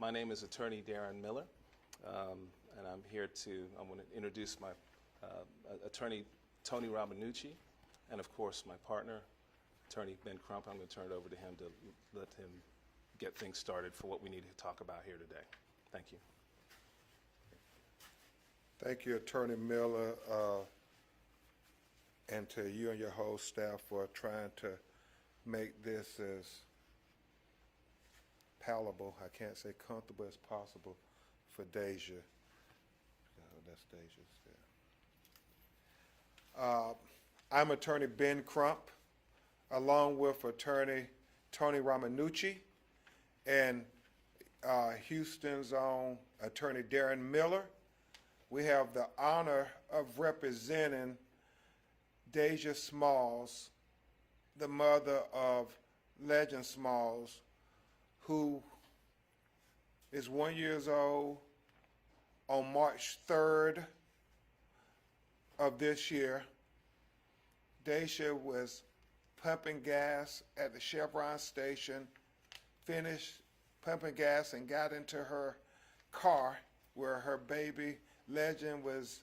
My name is Attorney Darren Miller, and I'm going to introduce my attorney, Tony Romanucci, and of course my partner, Attorney Ben Crump. I'm going to turn it over to him to let him get things started for what we need to talk about here today. Thank you. Thank you, Attorney Miller, and to you and your whole staff for trying to make this as palatable, I can't say comfortable as possible for Deja. That's Deja's there. I'm Attorney Ben Crump, along with Attorney Tony Romanucci and Houston's own Attorney Darren Miller. We have the honor of representing Deja Smalls, the mother of Legend Smalls, who is 1 year old on March 3rd of this year. Deja was pumping gas at the Chevron station, finished pumping gas and got into her car where her baby Legend was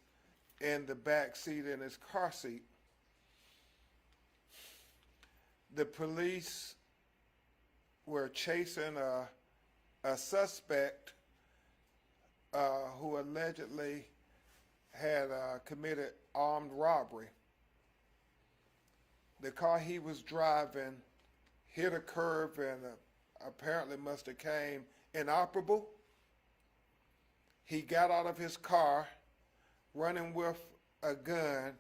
in the back seat in his car seat. The police were chasing a suspect who allegedly had committed armed robbery. The car he was driving hit a curve and apparently must have came inoperable. He got out of his car running with a gun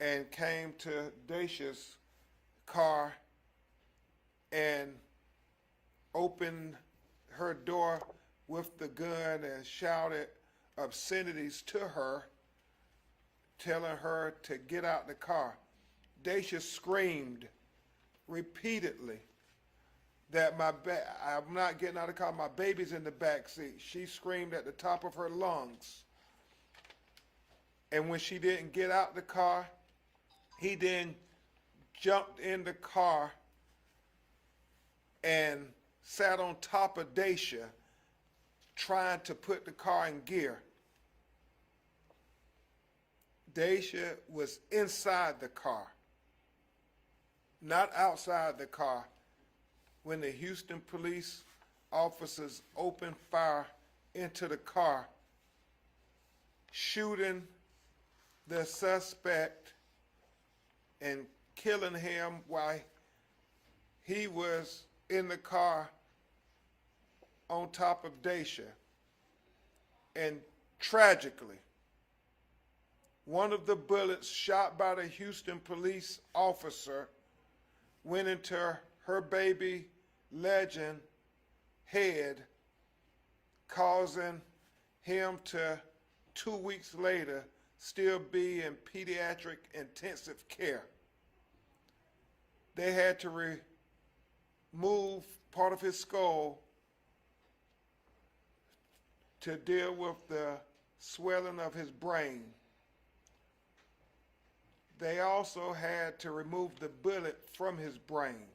and came to Deja's car and opened her door with the gun and shouted obscenities to her, telling her to get out the car. Deja screamed repeatedly that I'm not getting out of the car, my baby's in the back seat. She screamed at the top of her lungs. And when she didn't get out the car, he then jumped in the car and sat on top of Deja, trying to put the car in gear. Deja was inside the car, not outside the car, when the Houston police officers opened fire into the car, shooting the suspect and killing him while he was in the car on top of Deja. And tragically, one of the bullets shot by the Houston police officer went into her baby Legend head, causing him to 2 weeks later still be in pediatric intensive care. They had to remove part of his skull to deal with the swelling of his brain. They also had to remove the bullet from his brain.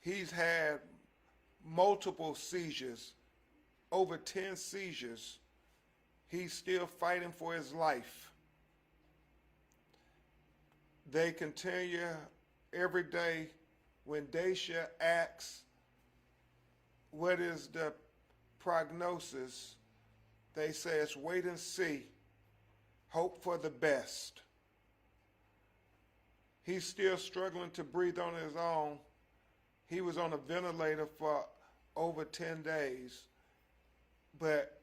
He's had multiple seizures, over 10 seizures. He's still fighting for his life. They continue every day when Deja asks, what is the prognosis? They say it's wait and see, hope for the best. He's still struggling to breathe on his own. He was on a ventilator for over 10 days. But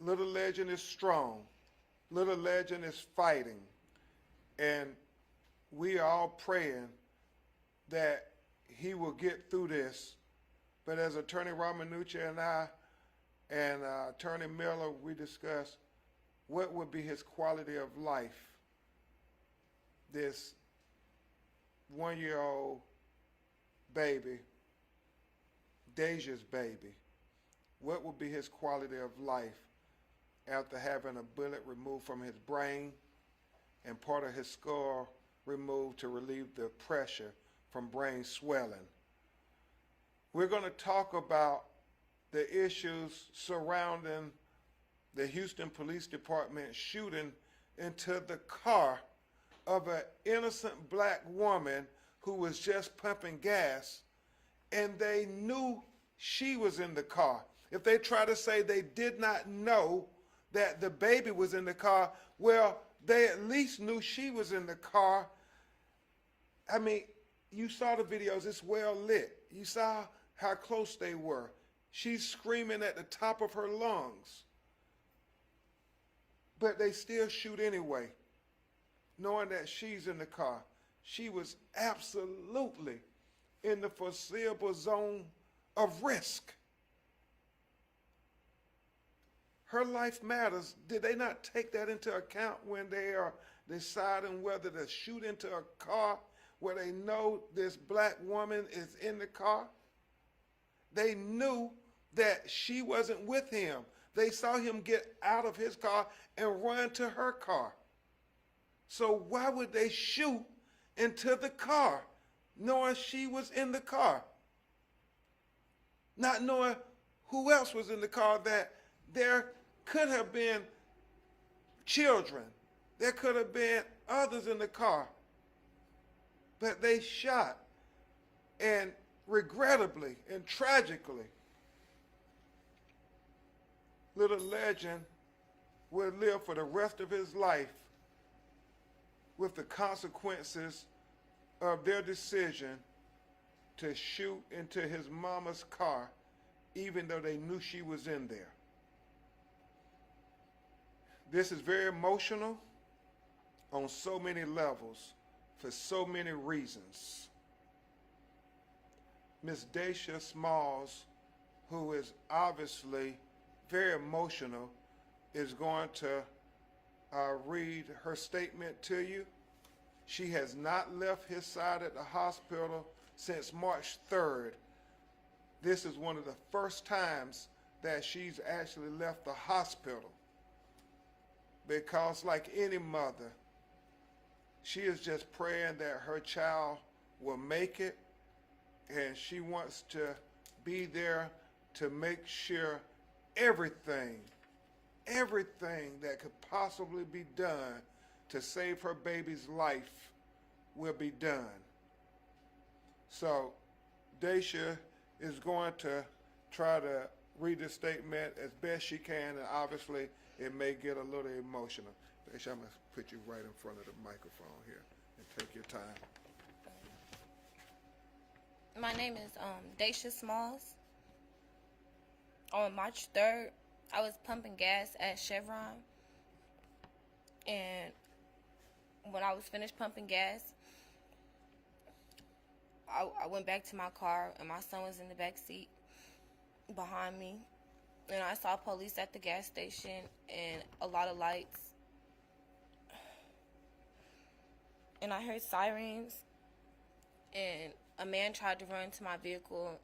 little Legend is strong. Little Legend is fighting. And we are all praying that he will get through this. But as Attorney Romanucci and I and Attorney Miller, we discussed what would be his quality of life. This 1 year old baby, Deja's baby, what would be his quality of life after having a bullet removed from his brain and part of his skull removed to relieve the pressure from brain swelling? We're going to talk about the issues surrounding the Houston Police Department shooting into the car of an innocent black woman who was just pumping gas, and they knew she was in the car. If they try to say they did not know that the baby was in the car, well, they at least knew she was in the car. I mean, you saw the videos, it's well lit. You saw how close they were. She's screaming at the top of her lungs. But they still shoot anyway, knowing that she's in the car. She was absolutely in the foreseeable zone of risk. Her life matters. Did they not take that into account when they are deciding whether to shoot into a car where they know this black woman is in the car? They knew that she wasn't with him. They saw him get out of his car and run to her car. So why would they shoot into the car, knowing she was in the car? Not knowing who else was in the car, that there could have been children. There could have been others in the car. But they shot, and regrettably and tragically, little legend will live for the rest of his life with the consequences of their decision to shoot into his mama's car, even though they knew she was in there. This is very emotional on so many levels, for so many reasons. Miss Dacia Smalls, who is obviously very emotional, is going to read her statement to you. She has not left his side at the hospital since March 3rd. This is one of the first times that she's actually left the hospital, because like any mother, she is just praying that her child will make it, and she wants to be there to make sure everything that could possibly be done to save her baby's life will be done. So Dacia is going to try to read the statement as best she can, and obviously it may get a little emotional. Dacia, I'm going to put you right in front of the microphone here and take your time. My name is Dacia Smalls. On March 3rd, I was pumping gas at Chevron, and when I was finished pumping gas, I went back to my car, and my son was in the back seat behind me, and I saw police at the gas station and a lot of lights, and I heard sirens, and a man tried to run to my vehicle,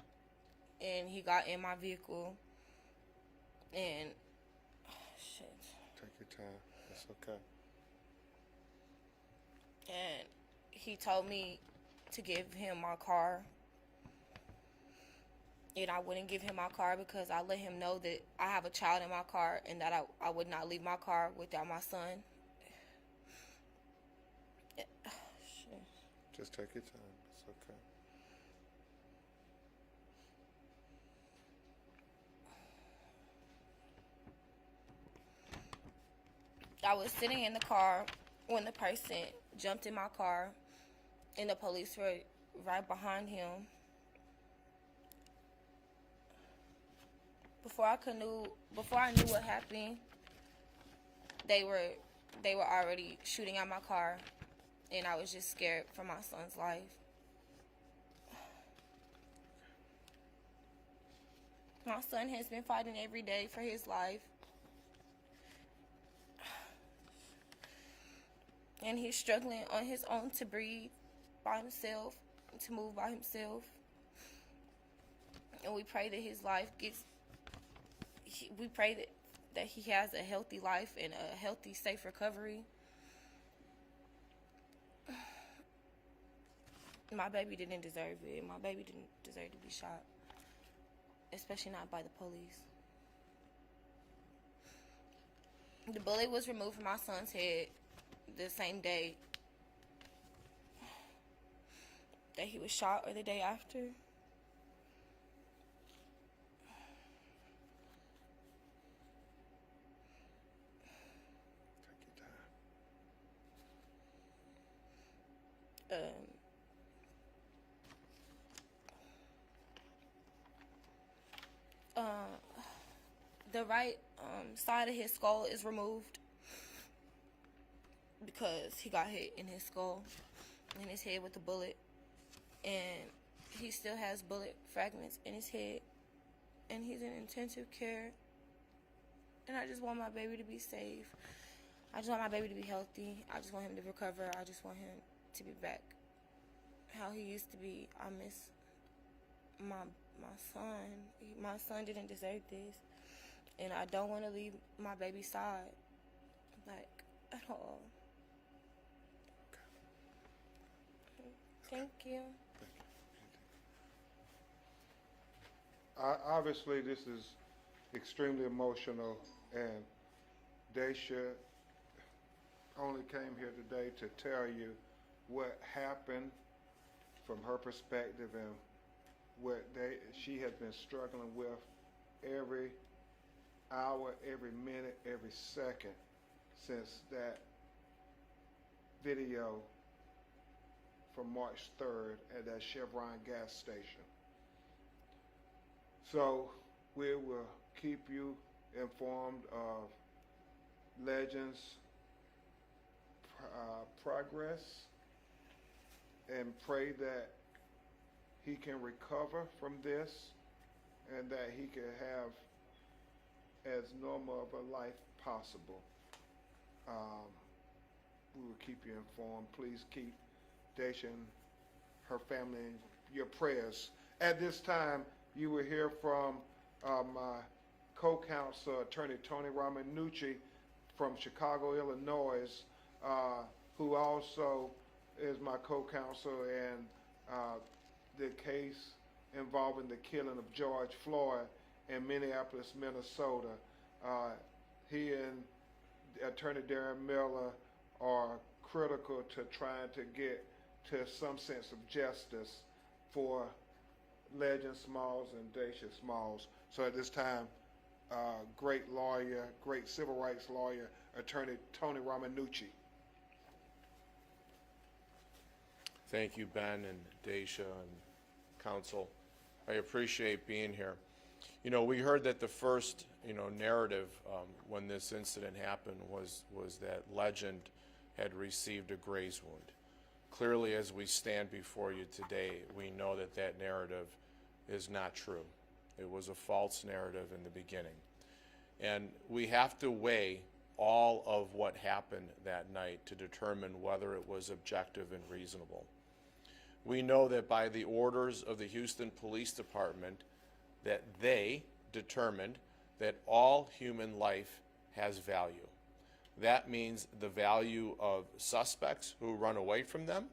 and he got in my vehicle, and shit. Take your time. It's okay. And he told me to give him my car, and I wouldn't give him my car because I let him know that I have a child in my car and that I would not leave my car without my son. Shit. Just take your time. It's okay. I was sitting in the car when the person jumped in my car, and the police were right behind him. Before I knew what happened, they were already shooting at my car, and I was just scared for my son's life. My son has been fighting every day for his life. And he's struggling on his own to breathe by himself, to move by himself. And we pray that his life we pray that he has a healthy life and a healthy, safe recovery. My baby didn't deserve it. My baby didn't deserve to be shot. especially not by the police. The bullet was removed from my son's head the same day that he was shot, or the day after. Take your time. The right side of his skull is removed because he got hit in his skull, in his head with a bullet, and he still has bullet fragments in his head, and he's in intensive care. And I just want my baby to be safe. I just want my baby to be healthy. I just want him to recover. I just want him to be back how he used to be. I miss my son. My son didn't deserve this, and I don't want to leave my baby's side, like, at all. Thank you. Obviously, this is extremely emotional, and Daisha only came here today to tell you what happened from her perspective and what she has been struggling with every hour, every minute, every second since that video from March 3rd at that Chevron gas station. So we will keep you informed of Legends' progress and pray that he can recover from this and that he can have as normal of a life possible. We will keep you informed. Please keep Daisha and her family in your prayers. At this time, you will hear from my co-counsel, Attorney Tony Ramanucci from Chicago, Illinois, who also is my co-counsel in the case involving the killing of George Floyd in Minneapolis, Minnesota. He and Attorney Darren Miller are critical to trying to get to some sense of justice for Legend Smalls and Daisha Smalls. So at this time, great lawyer, great civil rights lawyer, Attorney Tony Ramanucci. Thank you, Ben and Daisha and counsel. I appreciate being here. You know, we heard that the first, narrative when this incident happened was that Legend had received a graze wound. Clearly, as we stand before you today, we know that that narrative is not true. It was a false narrative in the beginning. And we have to weigh all of what happened that night to determine whether it was objective and reasonable. We know that by the orders of the Houston Police Department, that they determined that all human life has value. That means the value of suspects who run away from them.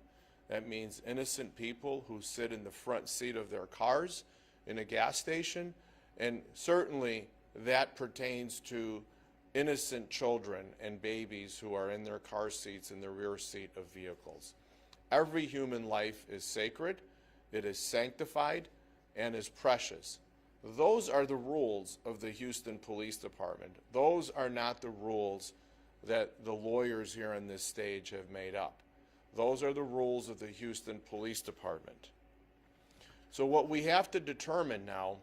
That means innocent people who sit in the front seat of their cars in a gas station. And certainly that pertains to innocent children and babies who are in their car seats in the rear seat of vehicles. Every human life is sacred, it is sanctified, and is precious. Those are the rules of the Houston Police Department. Those are not the rules that the lawyers here on this stage have made up. Those are the rules of the Houston Police Department. So what we have to determine now,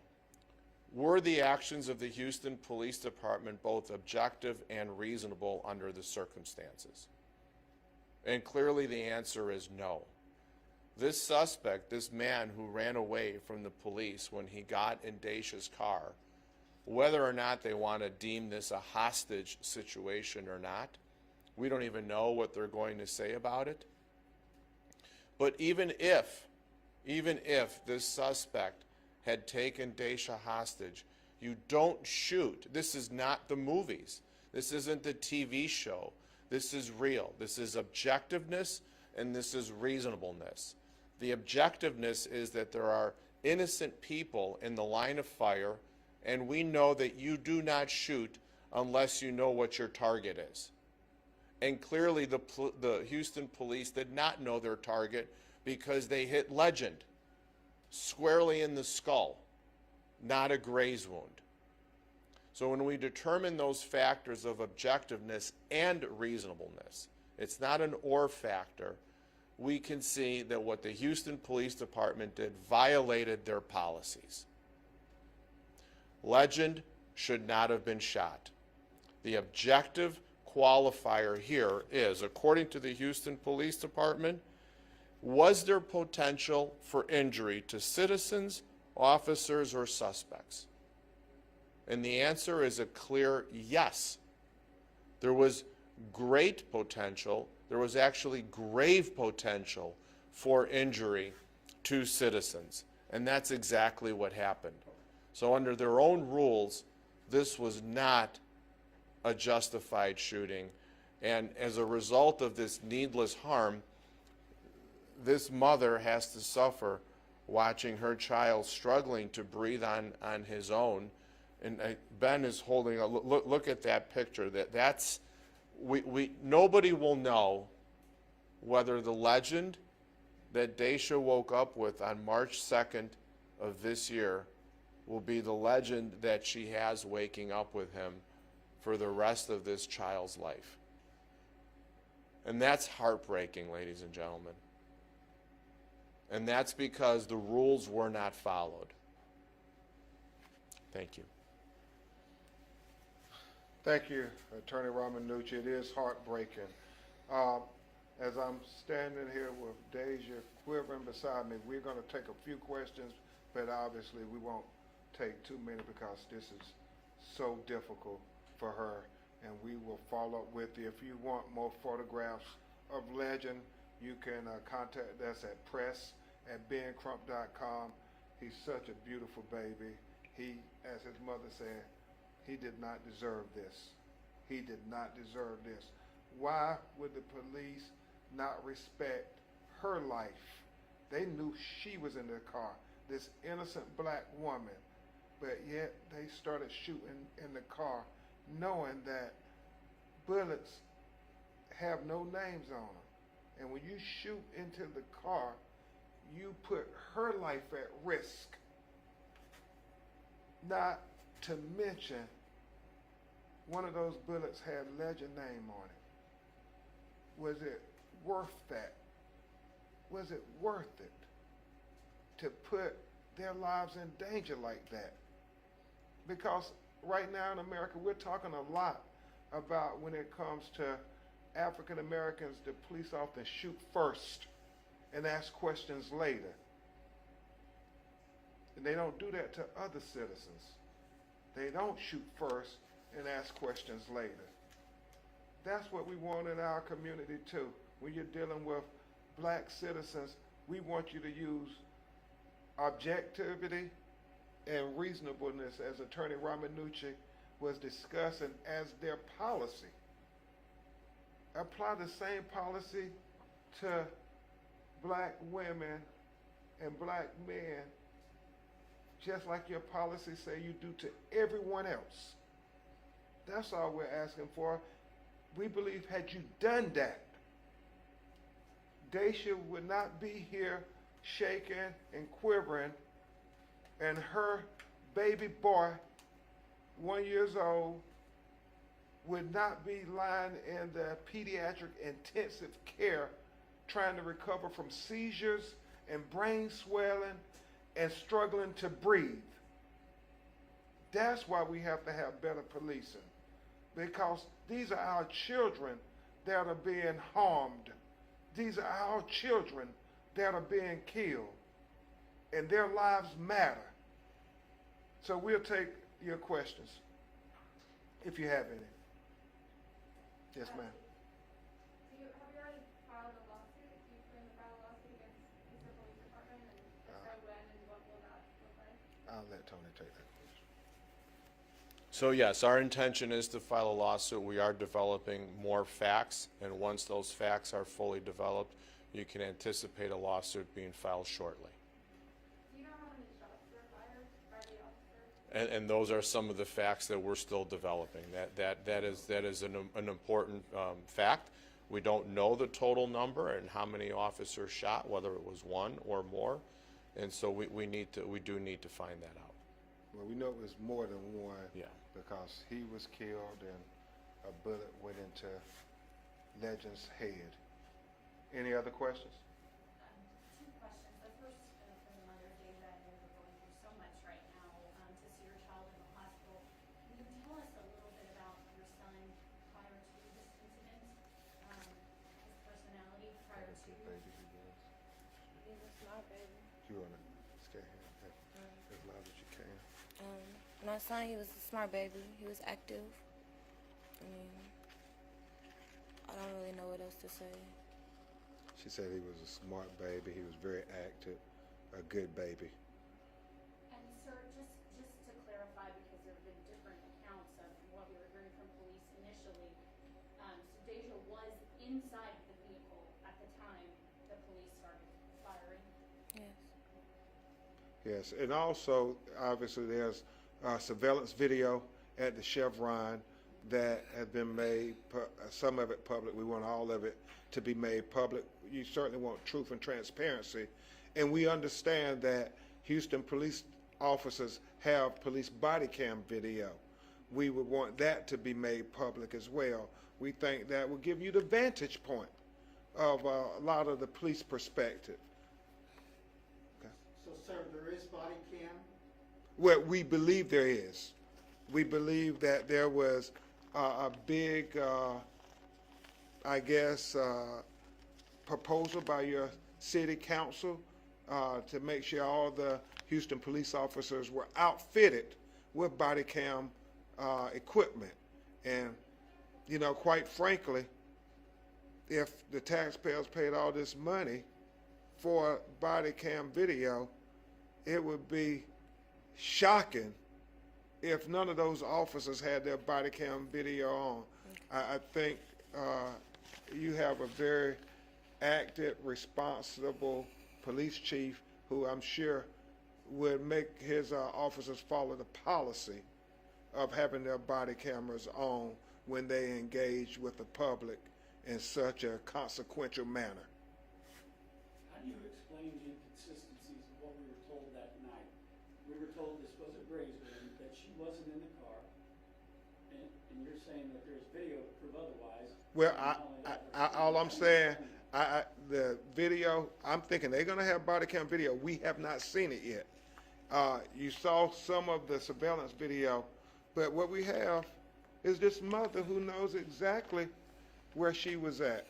were the actions of the Houston Police Department both objective and reasonable under the circumstances? And clearly the answer is no. This suspect, this man who ran away from the police when he got in Daisha's car, whether or not they want to deem this a hostage situation or not, we don't even know what they're going to say about it. But even if this suspect had taken Daisha hostage, you don't shoot. This is not the movies. This isn't the TV show. This is real. This is objectiveness, and this is reasonableness. The objectiveness is that there are innocent people in the line of fire, and we know that you do not shoot unless you know what your target is. And clearly the Houston police did not know their target because they hit Legend squarely in the skull, not a graze wound. So when we determine those factors of objectiveness and reasonableness, it's not an or factor, we can see that what the Houston Police Department did violated their policies. Legend should not have been shot. The objective qualifier here is, according to the Houston Police Department, was there potential for injury to citizens, officers, or suspects? And the answer is a clear yes. There was great potential, there was actually grave potential for injury to citizens. And that's exactly what happened. So under their own rules, this was not a justified shooting. And as a result of this needless harm, this mother has to suffer watching her child struggling to breathe on his own. And Ben is holding a look at that picture. That's nobody will know whether the Legend that Daisha woke up with on March 2nd of this year will be the Legend that she has waking up with him for the rest of this child's life. And that's heartbreaking, ladies and gentlemen. And that's because the rules were not followed. Thank you. Thank you, Attorney Ramanucci. It is heartbreaking. As I'm standing here with Deja quivering beside me, we're going to take a few questions, but obviously we won't take too many because this is so difficult for her, and we will follow up with you. If you want more photographs of Legend, you can contact us at press@bencrump.com. He's such a beautiful baby. He, as his mother said, he did not deserve this. He did not deserve this. Why would the police not respect her life? They knew she was in the car, this innocent black woman, but yet they started shooting in the car knowing that bullets have no names on them. And when you shoot into the car, you put her life at risk. Not to mention, one of those bullets had Legend name on it. Was it worth that? Was it worth it to put their lives in danger like that? Because right now in America, we're talking a lot about when it comes to African Americans, the police often shoot first and ask questions later. And they don't do that to other citizens. They don't shoot first and ask questions later. That's what we want in our community too. When you're dealing with black citizens, we want you to use objectivity and reasonableness, as Attorney Ramanucci was discussing, as their policy. Apply the same policy to black women and black men, just like your policies say you do to everyone else. That's all we're asking for. We believe had you done that, Daisha would not be here shaking and quivering, and her baby boy, 1 year old, would not be lying in the pediatric intensive care trying to recover from seizures and brain swelling and struggling to breathe. That's why we have to have better policing, because these are our children that are being harmed. These are our children that are being killed, and their lives matter. So we'll take your questions, if you have any. Yes, ma'am. Have you already filed a lawsuit? Do you plan to file a lawsuit against the police department? And if so, when and what will that look like? I'll let Tony take that question. So yes, our intention is to file a lawsuit. We are developing more facts, and once those facts are fully developed, you can anticipate a lawsuit being filed shortly. Do you know how many And those are some of the facts that we're still developing. That is an important fact. We don't know the total number and how many officers shot, whether it was one or more, and so we do need to find that out. Well, we know it was more than one. Yeah. Because he was killed and a bullet went into Legend's head. Any other questions? Two questions. The first, for the mother, David, I know you're going through so much right now to see your child in the hospital. Can you tell us a little bit about your son prior to this incident? His personality prior to. Baby, he was. He was my baby. You want to stay here as loud as you can. My son, he was a smart baby. He was active. I mean, I don't really know what else to say. She said he was a smart baby. He was very active, a good baby. And sir, just to clarify, because there have been different accounts of what we were hearing from police initially, so Deja was inside the vehicle at the time the police started firing. Yes. Yes, and also, obviously, there's surveillance video at the Chevron that has been made, some of it public. We want all of it to be made public. You certainly want truth and transparency. And we understand that Houston police officers have police body cam video. We would want that to be made public as well. We think that will give you the vantage point of a lot of the police perspective. So, sir, there is body cam? Well, we believe there is. We believe that there was a big, I guess, proposal by your city council to make sure all the Houston police officers were outfitted with body cam equipment. And, you know, quite frankly, if the taxpayers paid all this money for body cam video, it would be shocking if none of those officers had their body cam video on. I think you have a very active, responsible police chief who I'm sure would make his officers follow the policy of having their body cameras on when they engage with the public in such a consequential manner. How do you explain the inconsistencies of what we were told that night? We were told this was at Graysville, that she wasn't in the car, and you're saying that there's video to prove otherwise. Well, all I'm saying, the video, I'm thinking they're going to have body cam video. We have not seen it yet. You saw some of the surveillance video, but what we have is this mother who knows exactly where she was at.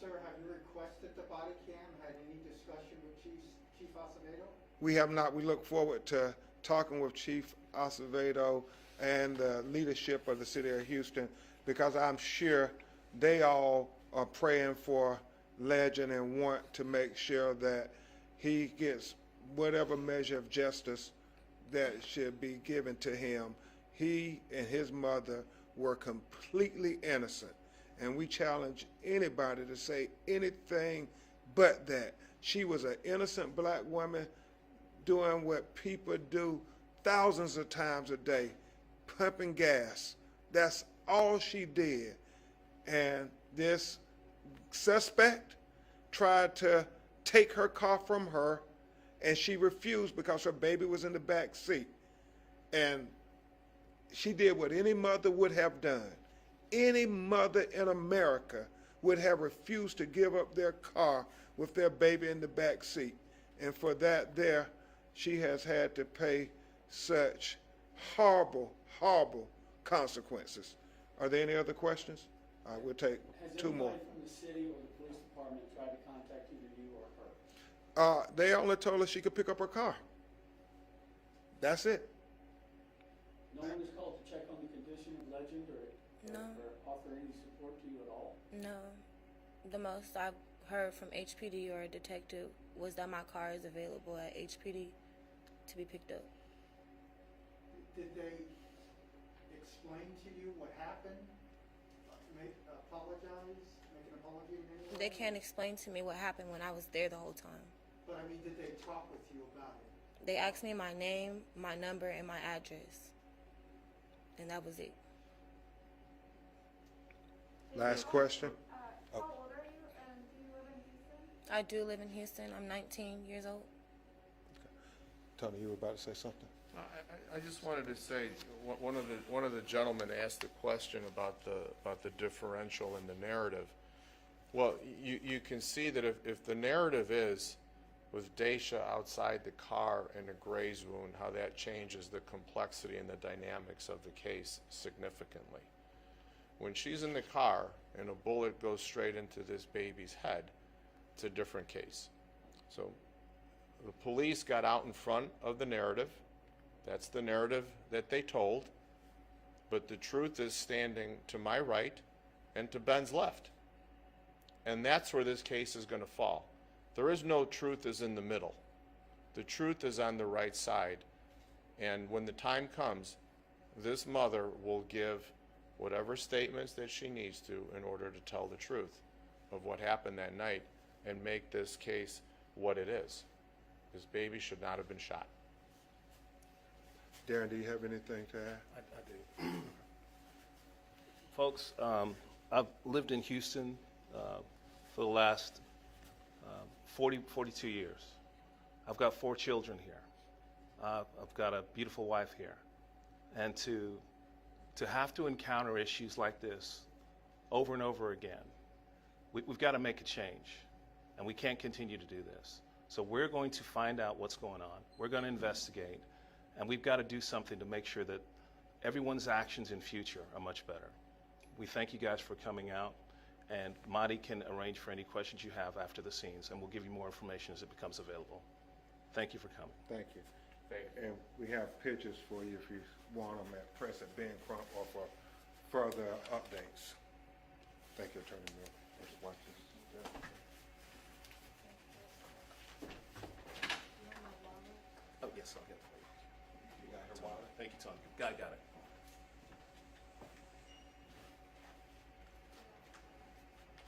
Sir, have you requested the body cam? Had any discussion with Chief Acevedo? We have not. We look forward to talking with Chief Acevedo and the leadership of the city of Houston, because I'm sure they all are praying for Legend and want to make sure that he gets whatever measure of justice that should be given to him. He and his mother were completely innocent, and we challenge anybody to say anything but that. She was an innocent black woman doing what people do thousands of times a day, pumping gas. That's all she did. And this suspect tried to take her car from her, and she refused because her baby was in the back seat. And she did what any mother would have done. Any mother in America would have refused to give up their car with their baby in the back seat. And for that there, she has had to pay such horrible, horrible consequences. Are there any other questions? We'll take two more. Has anybody from the city or the police department tried to contact either you or her? They only told her she could pick up her car. That's it. No one was called to check on the condition of Legend No. or offer any support to you at all? No. The most I've heard from HPD or a detective was that my car is available at HPD to be picked up. Did they explain to you what happened? Apologize? Make an apology in any way? They can't explain to me what happened when I was there the whole time. But I mean, did they talk with you about it? They asked me my name, my number, and my address. And that was it. Last question. How old are you, and do you live in Houston? I do live in Houston. I'm 19 years old. Tony, you were about to say something? I just wanted to say, one of the gentlemen asked a question about the differential in the narrative. Well, you can see that if the narrative is with Daisha outside the car in a graze wound, how that changes the complexity and the dynamics of the case significantly. When she's in the car and a bullet goes straight into this baby's head, it's a different case. So the police got out in front of the narrative. That's the narrative that they told. But the truth is standing to my right and to Ben's left. And that's where this case is going to fall. There is no truth is in the middle. The truth is on the right side. And when the time comes, this mother will give whatever statements that she needs to in order to tell the truth of what happened that night and make this case what it is. This baby should not have been shot. Darren, do you have anything to add? I do. Folks, I've lived in Houston for the last 42 years. I've got 4 children here. I've got a beautiful wife here. And to have to encounter issues like this over and over again, we've got to make a change. And we can't continue to do this. So we're going to find out what's going on. We're going to investigate. And we've got to do something to make sure that everyone's actions in future are much better. We thank you guys for coming out. And Marty can arrange for any questions you have after the scenes, and we'll give you more information as it becomes available. Thank you for coming. Thank you. And we have pictures for you if you want them at press at Ben Crump or for further updates. Thank you, Attorney Miller. Let's watch this. Oh, yes, I'll get it for you. You got her wallet? Thank you, Tony. Got it.